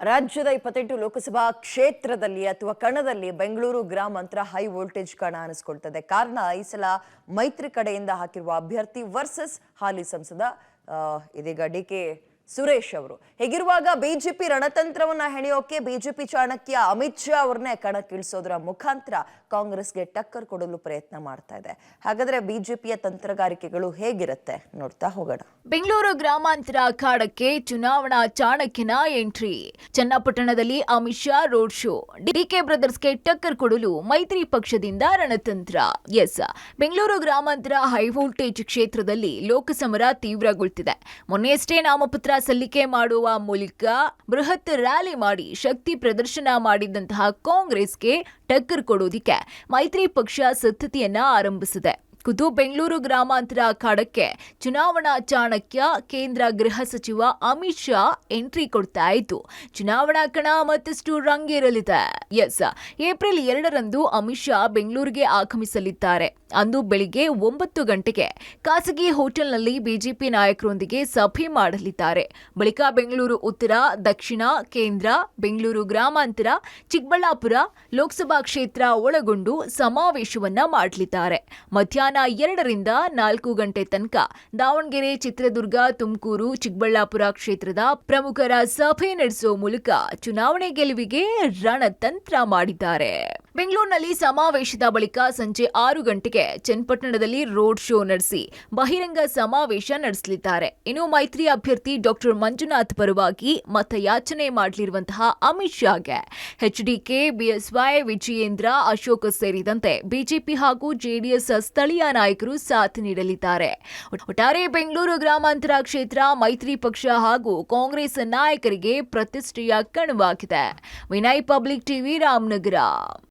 ರಾಜ್ಯದ 28 ಲೋಕಸಭಾ ಕ್ಷೇತ್ರದಲ್ಲಿ ಅಥವಾ ಕಣದಲ್ಲಿ ಬೆಂಗಳೂರು ಗ್ರಾಮಾಂತರ ಹೈ ವೋಲ್ಟೇಜ್ ಕಣ ಅನಿಸ್ಕೊಳ್ತದೆ. ಕಾರಣ ಈ ಸಲ ಮೈತ್ರಿ ಕಡೆಯಿಂದ ಹಾಕಿರುವ ಅಭ್ಯರ್ಥಿ ವರ್ಸಸ್ ಹಾಲಿ ಸಂಸದ ಇದೀಗ ಡಿ.ಕೆ. ಸುರೇಶ್ ಅವರು. ಹೀಗಿರುವಾಗ ಬಿಜೆಪಿ ರಣತಂತ್ರವನ್ನ ಹೆಣೆಯೋಕೆ ಬಿಜೆಪಿ ಚಾಣಕ್ಯ ಅಮಿತ್ ಶಾ ಅವರನ್ನೇ ಕಣಕ್ಕಿಳಿಸೋದರ ಮುಖಾಂತರ ಕಾಂಗ್ರೆಸ್ಗೆ ಟಕ್ಕರ್ ಕೊಡಲು ಪ್ರಯತ್ನ ಮಾಡ್ತಾ ಇದೆ. ಹಾಗಾದ್ರೆ ಬಿಜೆಪಿಯ ತಂತ್ರಗಾರಿಕೆಗಳು ಹೇಗಿರುತ್ತೆ ನೋಡ್ತಾ ಹೋಗೋಣ. ಬೆಂಗಳೂರು ಗ್ರಾಮಾಂತರ ಅಖಾಡಕ್ಕೆ ಚುನಾವಣಾ ಚಾಣಕ್ಯನ ಎಂಟ್ರಿ. ಚನ್ನಪಟ್ಟಣದಲ್ಲಿ Amit Shah road show. DK ಬ್ರದರ್ಸ್ಗೆ ಟಕ್ಕರ್ ಕೊಡಲು ಮೈತ್ರಿ ಪಕ್ಷದಿಂದ ರಣತಂತ್ರ. ಬೆಂಗಳೂರು ಗ್ರಾಮಾಂತರ ಹೈ ವೋಲ್ಟೇಜ್ ಕ್ಷೇತ್ರದಲ್ಲಿ ಲೋಕಸಮರ ತೀವ್ರಗೊಳ್ತಿದೆ. ಮೊನ್ನೆಯಷ್ಟೇ ನಾಮಪತ್ರ ಸಲ್ಲಿಕೆ ಮಾಡುವ ಮೂಲಕ ಬೃಹತ್ ರ್ಯಾಲಿ ಮಾಡಿ ಶಕ್ತಿ ಪ್ರದರ್ಶನ ಮಾಡಿದಂತಹ ಕಾಂಗ್ರೆಸ್ಗೆ ಟಕ್ಕರ್ ಕೊಡೋದಿಕ್ಕೆ ಮೈತ್ರಿ ಪಕ್ಷ ಸಿದ್ಧತೆಯನ್ನ ಆರಂಭಿಸಿದೆ. ಖುದ್ದು ಬೆಂಗಳೂರು ಗ್ರಾಮಾಂತರ ಅಖಾಡಕ್ಕೆ ಚುನಾವಣಾ ಚಾಣಕ್ಯ ಕೇಂದ್ರ ಗೃಹ ಸಚಿವ ಅಮಿತ್ ಶಾ ಎಂಟ್ರಿ ಕೊಡ್ತಾ ಇದ್ದು ಚುನಾವಣಾ ಕಣ ಮತ್ತಷ್ಟು ರಂಗೇರಲಿದೆ. ಏಪ್ರಿಲ್ 2ರಂದು ಅಮಿತ್ ಶಾ ಬೆಂಗಳೂರಿಗೆ ಆಗಮಿಸಲಿದ್ದಾರೆ. ಅಂದು ಬೆಳಿಗ್ಗೆ 9 ಗಂಟೆಗೆ ಖಾಸಗಿ ಹೋಟೆಲ್ನಲ್ಲಿ ಬಿಜೆಪಿ ನಾಯಕರೊಂದಿಗೆ ಸಭೆ ಮಾಡಲಿದ್ದಾರೆ. ಬಳಿಕ ಬೆಂಗಳೂರು ಉತ್ತರ, ದಕ್ಷಿಣ, ಕೇಂದ್ರ, ಬೆಂಗಳೂರು ಗ್ರಾಮಾಂತರ, ಚಿಕ್ಕಬಳ್ಳಾಪುರ ಲೋಕಸಭಾ ಕ್ಷೇತ್ರ ಒಳಗೊಂಡು ಸಮಾವೇಶವನ್ನ ಮಾಡಲಿದ್ದಾರೆ. ಮಧ್ಯಾಹ್ನ 2ರಿಂದ 4 ಗಂಟೆ ತನಕ ದಾವಣಗೆರೆ, ಚಿತ್ರದುರ್ಗ, ತುಮಕೂರು, ಚಿಕ್ಕಬಳ್ಳಾಪುರ ಕ್ಷೇತ್ರದ ಪ್ರಮುಖರ ಸಭೆ ನಡೆಸುವ ಮೂಲಕ ಚುನಾವಣೆ ಗೆಲುವಿಗೆ ರಣತಂತ್ರ ಮಾಡಿದ್ದಾರೆ. ಬೆಂಗಳೂರಿನಲ್ಲಿ ಸಮಾವೇಶದ ಬಳಿಕ ಸಂಜೆ 6 ಗಂಟೆಗೆ ಚನ್ನಪಟ್ಟಣದಲ್ಲಿ ರೋಡ್ ಶೋ ನಡೆಸಿ ಬಹಿರಂಗ ಸಮಾವೇಶ ನಡೆಸಲಿದ್ದಾರೆ. ಇನ್ನು ಮೈತ್ರಿ ಅಭ್ಯರ್ಥಿ ಡಾಕ್ಟರ್ ಮಂಜುನಾಥ್ ಪರವಾಗಿ ಮತಯಾಚನೆ ಮಾಡಲಿರುವಂತಹ ಅಮಿತ್ ಶಾಗೆ ಎಚ್ಡಿಕೆ, ಬಿಎಸ್ವೈ, ವಿಜಯೇಂದ್ರ, ಅಶೋಕ್ ಸೇರಿದಂತೆ ಬಿಜೆಪಿ ಹಾಗೂ ಜೆಡಿಎಸ್ ಸ್ಥಳೀಯ ನಾಯಕರು ಸಾಥ್ ನೀಡಲಿದ್ದಾರೆ. ಒಟ್ಟಾರೆ ಬೆಂಗಳೂರು ಗ್ರಾಮಾಂತರ ಕ್ಷೇತ್ರ ಮೈತ್ರಿ ಪಕ್ಷ ಹಾಗೂ ಕಾಂಗ್ರೆಸ್ ನಾಯಕರಿಗೆ ಪ್ರತಿಷ್ಠೆಯ ಕಣವಾಗಿದೆ. Vinay, public TV, Ramanagara.